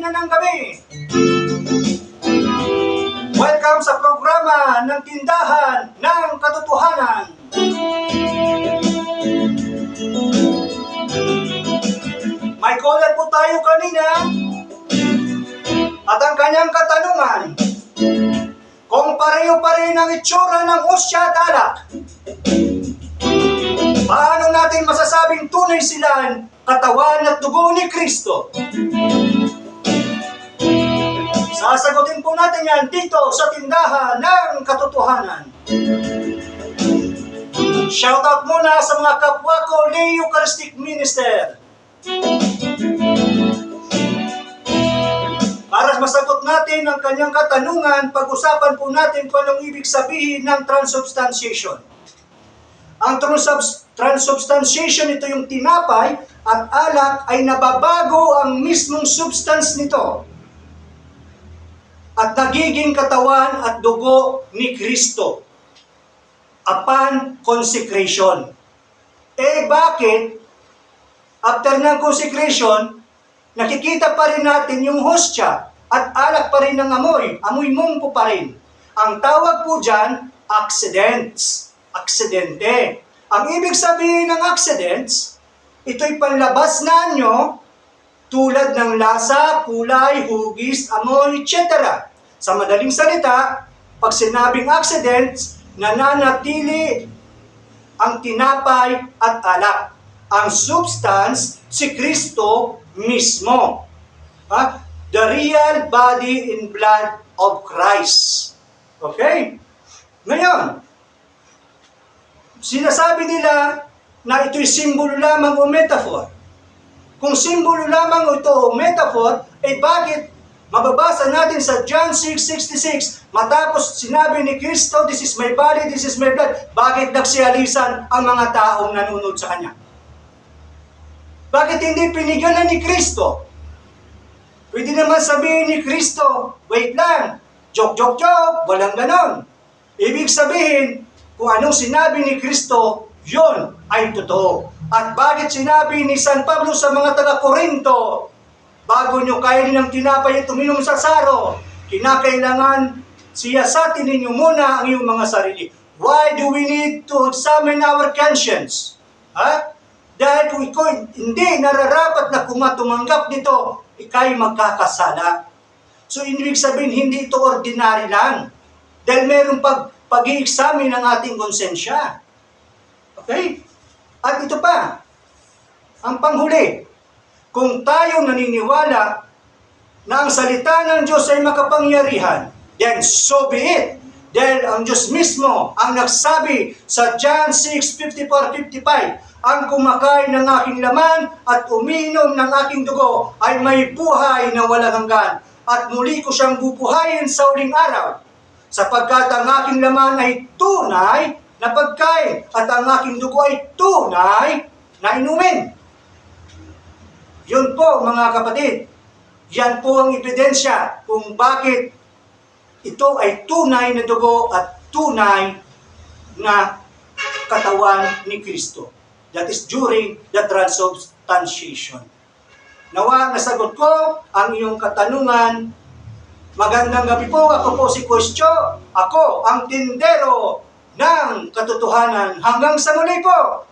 na ng gabi. Welcome sa programa ng Tindahan ng Katotohanan. May caller po tayo kanina at ang kanyang katanungan, kung pareho pa rin ang itsura ng hosya at alak, paano natin masasabing tunay silang katawan at dugo ni Kristo? Sasagutin po natin yan dito sa Tindahan ng Katotohanan. Shoutout muna sa mga kapwa ko lay Eucharistic Minister. Para masagot natin ang kanyang katanungan, pag-usapan po natin kung anong ibig sabihin ng transubstantiation. Ang transubstantiation, ito yung tinapay at alak ay nababago ang mismong substance nito at nagiging katawan at dugo ni Kristo upon consecration. Bakit? After ng consecration, nakikita pa rin natin yung hostya at alak pa rin ng amoy mungko pa rin. Ang tawag po dyan, aksidente. Ang ibig sabihin ng accidents, ito'y panlabas na nyo tulad ng lasa, kulay, hugis, amoy, etc. Sa madaling salita, pag sinabing accidents, nananatili ang tinapay at alak. Ang substance, si Kristo mismo. The real body and blood of Christ. Okay? Ngayon, sinasabi nila na ito'y simbolo lamang o metaphor. Kung simbolo lamang ito o metaphor, bakit mababasa natin sa John 6:66, matapos sinabi ni Kristo, this is my body, this is my blood, bakit nagsiyalisan ang mga taong nanunod sa Kanya? Bakit hindi pinigyan ni Kristo? Pwede naman sabihin ni Kristo, wait lang, joke, walang ganon. Ibig sabihin, kung anong sinabi ni Kristo, yon ay totoo. At bakit sinabi ni San Pablo sa mga taga-Korinto, bago nyo kainin ng tinapay at uminom sa saro, kinakailangan siyasatin ninyo muna ang iyong mga sarili. Why do we need to examine our conscience? Dahil kung ikaw hindi nararapat na tumanggap nito, ikay magkakasala. So, ibig sabihin, hindi ito ordinary lang. Dahil mayroong pag-i-examine ng ating konsensya. Okay? At ito pa, ang panghuli, kung tayo naniniwala na ang salita ng Diyos ay makapangyarihan, then so be it. Dahil ang Diyos mismo ang nagsabi sa John 6:54-55, ang kumakain ng aking laman at uminom ng aking dugo ay may buhay na walang hanggan. At muli ko siyang bubuhayin sa uling araw. Sapagkat ang aking laman ay tunay na pagkain at ang aking dugo ay tunay na inumin. Yun po mga kapatid. Yan po ang ebidensya kung bakit ito ay tunay na dugo at tunay na katawan ni Kristo. That is during the transubstantiation. Nawa, nasagot ko ang iyong katanungan. Magandang gabi po. Ako po si Kostyo. Ako ang tindero ng katotohanan. Hanggang sa muli po.